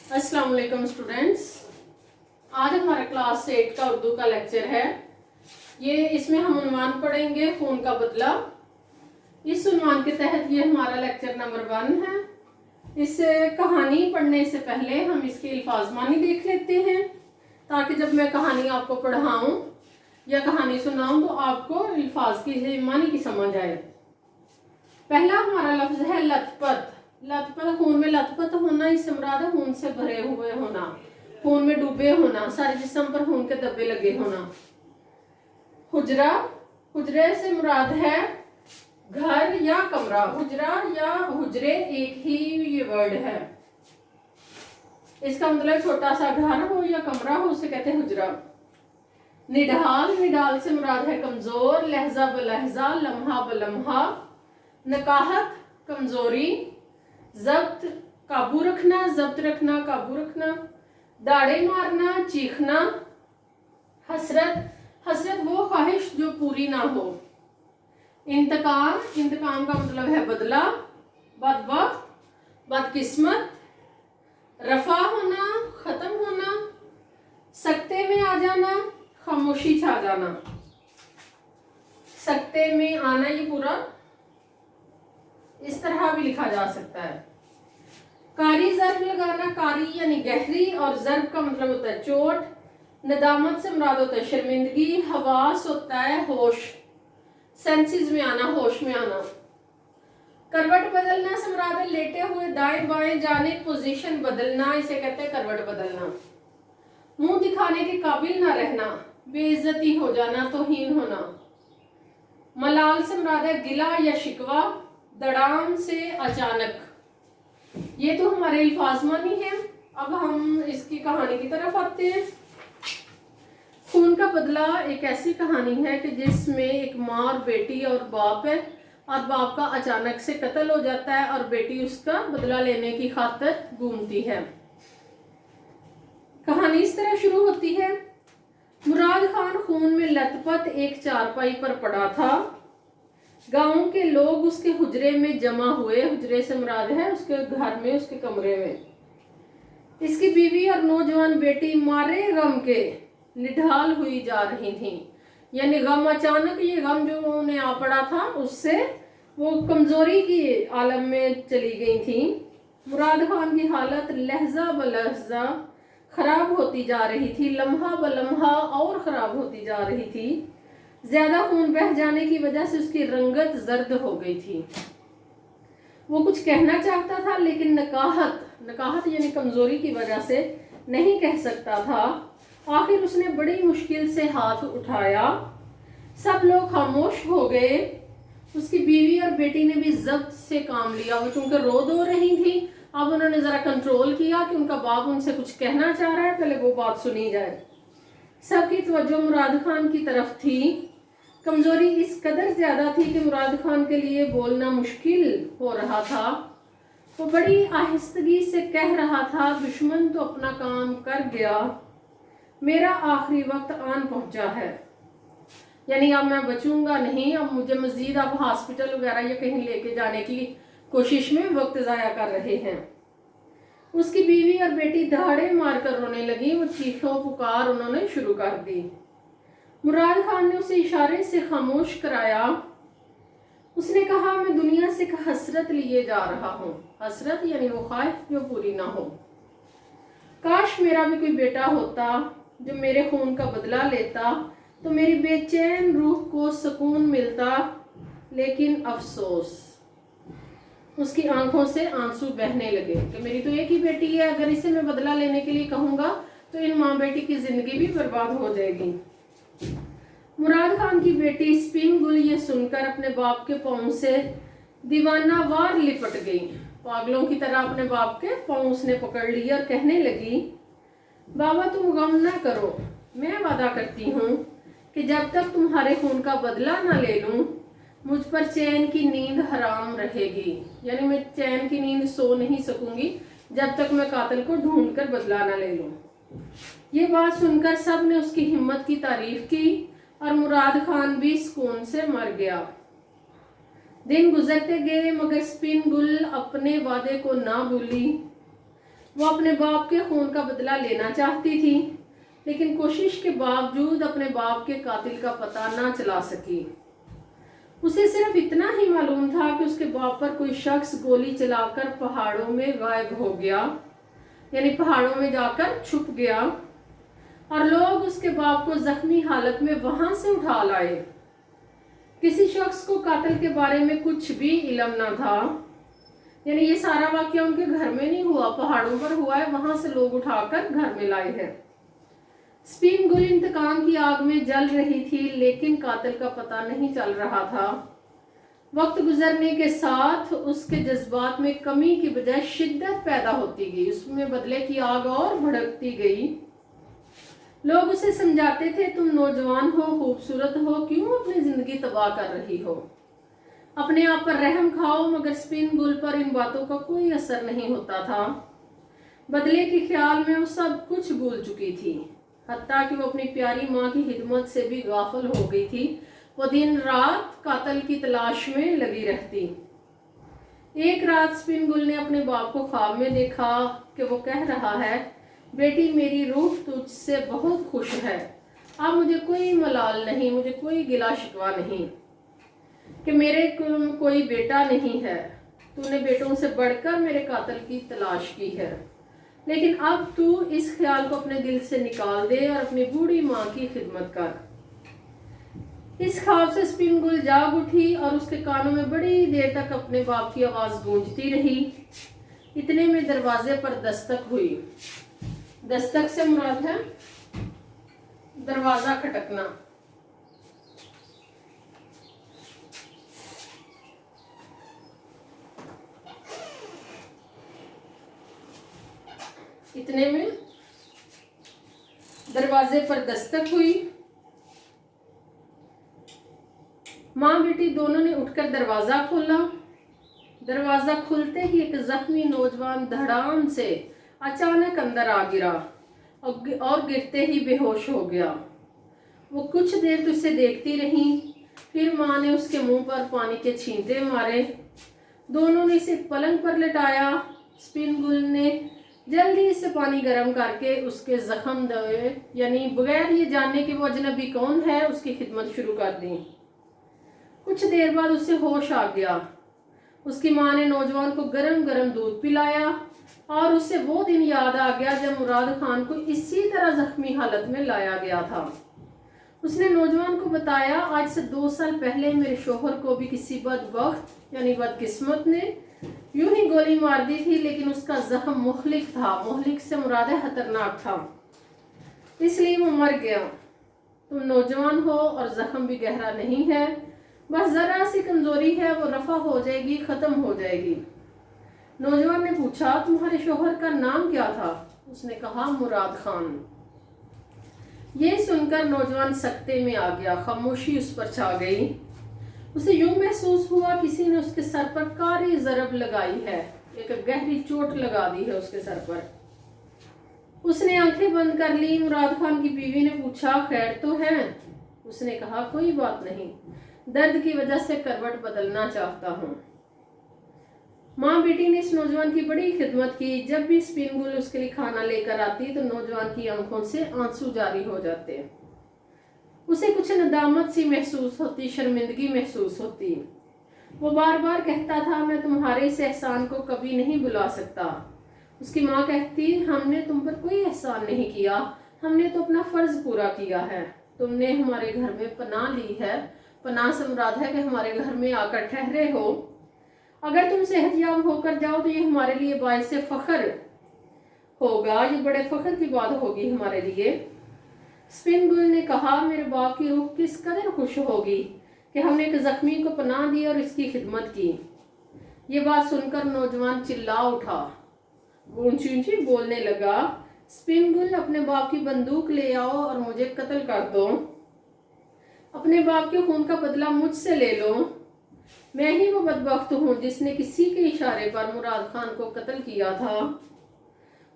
अस्सलाम वालेकुम स्टूडेंट्स। आज हमारा क्लास 8 का उर्दू का लेक्चर है। इसमें हम उन्वान पढ़ेंगे खून का बदला। इस उन्वान के तहत ये हमारा लेक्चर नंबर 1 है। इस कहानी पढ़ने से पहले हम इसकी अल्फाज मानी देख लेते हैं, ताकि जब मैं कहानी आपको पढ़ाऊं या कहानी सुनाऊं तो आपको अल्फाज की मानी की समझ आए। पहला हमारा लफ्ज है लथपथ। लथपथ, खून में लथपथ होना, इससे मुराद है खून से भरे हुए होना, खून में डूबे होना, सारे जिस्म पर खून के धब्बे लगे होना। हुजरा, हुजरे से मुराद है घर या कमरा। हुजरा या हुजरे एक ही ये वर्ड है। इसका मतलब छोटा सा घर हो या कमरा हो, उसे कहते हैं हुजरा। निढाल, निढाल से मुराद है कमजोर, लहजा बलहजा, लम्हा बलम्हा। नकाहत, कमजोरी। जब्त, काबू रखना, जब्त रखना, काबू रखना। दाड़े मारना, चीखना। हसरत, हसरत वो ख्वाहिश जो पूरी ना हो। इंतकाम, इंतकाम का मतलब है बदला। बदबख्त, बदकिस्मत। रफा होना, खत्म होना। सकते में आ जाना, खामोशी छा जाना। सकते में आना, ये पूरा इस तरह भी लिखा जा सकता है। कारी जर्ब लगाना, कारी यानी गहरी, और जर्ब का मतलब होता है चोट। नदामत से मुराद होता है शर्मिंदगी। हवास होता है होश, सेंसेस में आना, होश में आना। करवट बदलना से मुराद है लेटे हुए दाएं बाएं जाने, पोजीशन बदलना, इसे कहते हैं करवट बदलना। मुंह दिखाने के काबिल ना रहना, बेइज्जती हो जाना, तौहीन होना। मलाल से मुराद है गिला या शिकवा। दड़ाम से अचानक। ये तो हमारे अल्फाज मानी है। अब हम इसकी कहानी की तरफ आते हैं। खून का बदला एक ऐसी कहानी है कि जिसमें एक माँ और बेटी और बाप है, और बाप का अचानक से कत्ल हो जाता है और बेटी उसका बदला लेने की खातिर घूमती है। कहानी इस तरह शुरू होती है। मुराद खान खून में लथपथ एक चारपाई पर पड़ा था। गांव के लोग उसके हुजरे में जमा हुए। हुजरे से मुराद है उसके घर में, उसके कमरे में। इसकी बीवी और नौजवान बेटी मारे गम के निढाल हुई जा रही थी। यानी गम, अचानक ये गम जो उन्हें आ पड़ा था, उससे वो कमजोरी की आलम में चली गई थी। मुराद खान की हालत लहजा बलहजा खराब होती जा रही थी, लम्हा बलम्हा और खराब होती जा रही थी। ज्यादा खून बह जाने की वजह से उसकी रंगत जर्द हो गई थी। वो कुछ कहना चाहता था, लेकिन नकाहत यानी कमजोरी की वजह से नहीं कह सकता था। आखिर उसने बड़ी मुश्किल से हाथ उठाया। सब लोग खामोश हो गए। उसकी बीवी और बेटी ने भी जब्त से काम लिया। वो चूंकि रो दो रही थी, अब उन्होंने जरा कंट्रोल किया कि उनका बाप उनसे कुछ कहना चाह रहा है, पहले वो बात सुनी जाए। सबकी तवज्जो मुराद खान की तरफ थी। कमजोरी इस कदर ज्यादा थी कि मुराद खान के लिए बोलना मुश्किल हो रहा था। वो बड़ी आहिस्तगी से कह रहा था, दुश्मन तो अपना काम कर गया, मेरा आखिरी वक्त आन पहुंचा है। यानी अब मैं बचूंगा नहीं, अब मुझे मजीद अब हॉस्पिटल वगैरह या कहीं लेके जाने की कोशिश में वक्त ज़ाया कर रहे हैं। उसकी बीवी और बेटी दहाड़े मारकर रोने लगी। वो चीखों पुकार उन्होंने शुरू कर दी। मुराद खान ने उसे इशारे से खामोश कराया। उसने कहा, मैं दुनिया से एक हसरत लिए जा रहा हूँ। हसरत यानी वो ख्वाहिश जो पूरी ना हो। काश मेरा भी कोई बेटा होता जो मेरे खून का बदला लेता, तो मेरी बेचैन रूह को सुकून मिलता। लेकिन अफसोस, उसकी आंखों से आंसू बहने लगे कि मेरी तो एक ही बेटी है, अगर इसे मैं बदला लेने के लिए कहूँगा तो इन माँ बेटी की जिंदगी भी बर्बाद हो जाएगी। मुराद खान की बेटी स्पिन गुल ये सुनकर अपने बाप के पाँव से दीवाना वार लिपट गई। पागलों की तरह अपने बाप के पाँव उसने पकड़ लिए और कहने लगी, बाबा तुम गम ना करो, मैं वादा करती हूँ कि जब तक तुम्हारे खून का बदला ना ले लूँ, मुझ पर चैन की नींद हराम रहेगी। यानी मैं चैन की नींद सो नहीं सकूंगी जब तक मैं कातिल को ढूंढ कर बदला ना ले लूँ। ये बात सुनकर सब ने उसकी हिम्मत की तारीफ की और मुराद खान भी सुकून से मर गया। दिन गुजरते गए मगर स्पिन गुल अपने वादे को ना भूली। वो अपने बाप के खून का बदला लेना चाहती थी, लेकिन कोशिश के बावजूद अपने बाप के कातिल का पता ना चला सकी। उसे सिर्फ इतना ही मालूम था कि उसके बाप पर कोई शख्स गोली चलाकर पहाड़ों में गायब हो गया, यानी पहाड़ों में जाकर छुप गया, और लोग उसके बाप को जख्मी हालत में वहां से उठा लाए। किसी शख्स को कातिल के बारे में कुछ भी इल्म ना था, यानी ये सारा वाकया उनके घर में नहीं हुआ, पहाड़ों पर हुआ है, वहां से लोग उठाकर घर में लाए हैं। स्पिन गुल इंतकाम की आग में जल रही थी, लेकिन कातिल का पता नहीं चल रहा था। वक्त गुजरने के साथ उसके जज्बात में कमी की बजाय शिद्दत पैदा होती गई, उसमें बदले की आग और भड़कती गई। लोग उसे समझाते थे, तुम नौजवान हो, खूबसूरत हो, क्यों अपनी जिंदगी तबाह कर रही हो, अपने आप पर रहम खाओ। मगर स्पिन गुल पर इन बातों का कोई असर नहीं होता था। बदले के ख्याल में वो सब कुछ भूल चुकी थी, हत्ता कि वो अपनी प्यारी माँ की खिदमत से भी गाफिल हो गई थी। वो दिन रात कातिल की तलाश में लगी रहती। एक रात स्पिन गुल ने अपने बाप को ख्वाब में देखा कि वो कह रहा है, बेटी मेरी रूह तुझसे बहुत खुश है, अब मुझे कोई मलाल नहीं, मुझे कोई गिला शिकवा नहीं कि मेरे कोई बेटा नहीं है। तूने बेटों से बढ़कर मेरे कातिल की तलाश की है, लेकिन अब तू इस ख्याल को अपने दिल से निकाल दे और अपनी बूढ़ी माँ की खिदमत कर। इस ख्वाब से स्पिन गुल जाग उठी और उसके कानों में बड़ी देर तक अपने बाप की आवाज गूंजती रही। इतने में दरवाजे पर दस्तक हुई। दस्तक से मुराद है दरवाजा खटकना। इतने में दरवाजे पर दस्तक हुई। माँ बेटी दोनों ने उठकर दरवाजा खोला। दरवाजा खुलते ही एक जख्मी नौजवान धड़ाम से अचानक अंदर आ गिरा और गिरते ही बेहोश हो गया। वो कुछ देर तो उसे देखती रही, फिर माँ ने उसके मुंह पर पानी के छींटे मारे। दोनों ने इसे पलंग पर लटाया। स्पिन गुल ने जल्दी से पानी गर्म करके उसके जख्म धोए, यानी बगैर ये जानने कि वो अजनबी कौन है उसकी खिदमत शुरू कर दी। कुछ देर बाद उसे होश आ गया। उसकी माँ ने नौजवान को गरम गरम दूध पिलाया और उसे वो दिन याद आ गया जब मुराद खान को इसी तरह जख्मी हालत में लाया गया था। उसने नौजवान को बताया, आज से 2 साल पहले मेरे शोहर को भी किसी बदबख्त यानी बदकिस्मत ने यूं ही गोली मार दी थी, लेकिन उसका जख्म मुहलिक था। मुहलिक से मुराद है खतरनाक था, इसलिए वो मर गया। तुम नौजवान हो और जख्म भी गहरा नहीं है, बस जरा सी कमजोरी है, वो रफा हो जाएगी, खत्म हो जाएगी। नौजवान ने पूछा, तुम्हारे शोहर का नाम क्या था? उसने कहा, मुराद खान। ये सुनकर नौजवान सकते में आ गया, खामोशी उस पर छा गई। उसे यूं महसूस हुआ किसी ने उसके सर पर कारी जरब लगाई है, एक गहरी चोट लगा दी है उसके सर पर। उसने आंखें बंद कर ली। मुराद खान की बीवी ने पूछा, खैर तो है? उसने कहा, कोई बात नहीं, दर्द की वजह से करवट बदलना चाहता हूँ। माँ बेटी ने इस नौजवान की बड़ी खिदमत की। जब भी स्पिन गुल उसके लिए खाना लेकर आती तो नौजवान की आंखों से आंसू जारी हो जाते। उसे कुछ नदामत सी महसूस होती, शर्मिंदगी महसूस होती। वो बार बार कहता था, मैं तुम्हारे इस एहसान को कभी नहीं भुला सकता। उसकी माँ कहती, हमने तुम पर कोई एहसान नहीं किया, हमने तो अपना फर्ज पूरा किया है। तुमने हमारे घर में पनाह ली है। पनाह से मुराद है कि हमारे घर में आकर ठहरे हो। अगर तुम सेहतयाब होकर जाओ तो ये हमारे लिए बाइस फख्र होगा, ये बड़े फख्र की बात होगी हमारे लिए। स्पिन गुल ने कहा, मेरे बाप की रूह किस कदर खुश होगी कि हमने एक जख्मी को पनाह दी और इसकी खिदमत की। ये बात सुनकर नौजवान चिल्ला उठा, ऊंची ऊंची बोलने लगा, स्पिन गुल, अपने बाप की बंदूक ले आओ और मुझे कत्ल कर दो। अपने बाप के खून का बदला मुझसे ले लो। मैं ही वो बदबख्त हूँ जिसने किसी के इशारे पर मुराद खान को कत्ल किया था।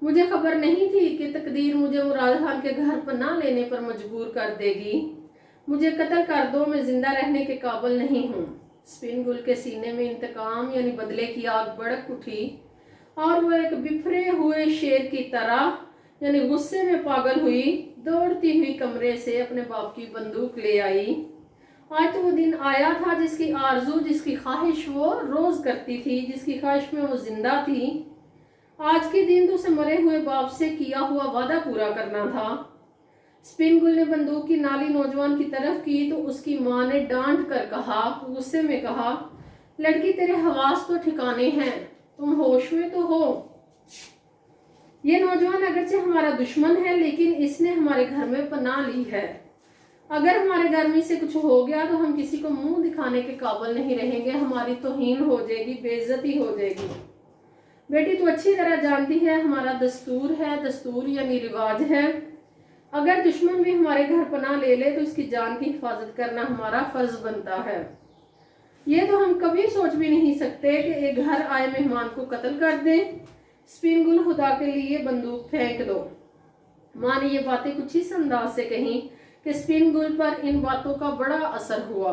मुझे खबर नहीं थी कि तकदीर मुझे मुराद खान के घर पनाह लेने पर मजबूर कर देगी। मुझे कत्ल कर दो, मैं जिंदा रहने के काबिल नहीं हूँ। स्पिन गुल के सीने में इंतकाम यानी बदले की आग भड़क उठी। और वो एक बिफरे हुए शेर की तरह यानी गुस्से में पागल हुई दौड़ती हुई कमरे से अपने बाप की बंदूक ले आई। आज तो वो दिन आया था जिसकी आरजू, जिसकी ख्वाहिश वो रोज करती थी, जिसकी ख्वाहिश में वो जिंदा थी। आज के दिन तो उसे मरे हुए बाप से किया हुआ वादा पूरा करना था। स्पिनगुल ने बंदूक की नाली नौजवान की तरफ की तो उसकी माँ ने डांट कर कहा, गुस्से में कहा, लड़की तेरे हवास तो ठिकाने हैं, तुम होश में तो हो। ये नौजवान अगरचे हमारा दुश्मन है लेकिन इसने हमारे घर में पनाह ली है। अगर हमारे घर में से कुछ हो गया तो हम किसी को मुंह दिखाने के काबिल नहीं रहेंगे, हमारी तौहीन हो जाएगी, बेइज्जती हो जाएगी। बेटी तू अच्छी तरह जानती है हमारा दस्तूर है, दस्तूर यानी रिवाज है, अगर दुश्मन भी हमारे घर पनाह ले ले तो उसकी जान की हिफाजत करना हमारा फर्ज बनता है। ये तो हम कभी सोच भी नहीं सकते कि एक घर आए मेहमान को कत्ल कर दें। स्पिनगुल, खुदा के लिए बंदूक फेंक दो। माँ ने ये बातें कुछ इस अंदाज से कही कि स्पिनगुल पर इन बातों का बड़ा असर हुआ।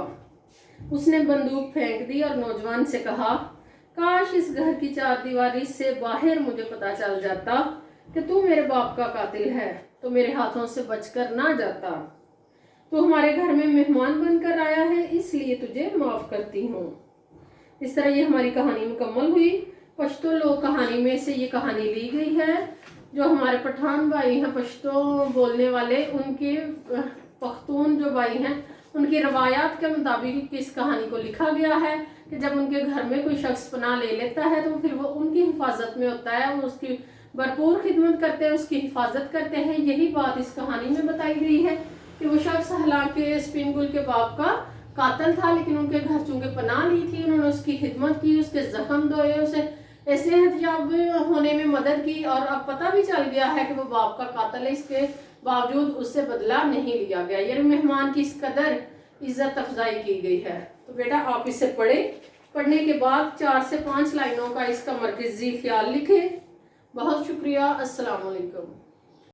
उसने बंदूक फेंक दी और नौजवान से कहा, काश इस घर की चारदीवारी से बाहर मुझे पता चल जाता कि तू मेरे बाप का कातिल है तो मेरे हाथों से बचकर ना जाता। तू हमारे घर में मेहमान बनकर आया है इसलिए तुझे माफ करती हूँ। इस तरह ये हमारी कहानी मुकम्मल हुई। पश्तो लोक कहानी में से ये कहानी ली गई है। जो हमारे पठान भाई हैं, पश्तो बोलने वाले, उनके पख्तून जो भाई हैं, उनकी रवायात के मुताबिक इस कहानी को लिखा गया है कि जब उनके घर में कोई शख्स पनाह ले लेता है तो फिर वो उनकी हिफाजत में होता है, वो उसकी भरपूर खिदमत करते हैं, उसकी हिफाजत करते हैं। यही बात इस कहानी में बताई गई है कि वो शख्स हालांकि स्पिनगुल के बाप का कातिल था लेकिन उनके घर चूंकि पनाह ली थी, उन्होंने उसकी खिदमत की, उसके जख्म धोए, उसे ऐसे एहतियाब होने में मदद की और अब पता भी चल गया है कि वो बाप का कातिल है, इसके बावजूद उससे बदला नहीं लिया गया। यानी मेहमान की इस कदर इज्जत अफजाई की गई है। तो बेटा आप इसे पढ़ें, पढ़ने के बाद 4 से 5 लाइनों का इसका मरकजी ख्याल लिखें। बहुत शुक्रिया। अस्सलाम वालेकुम।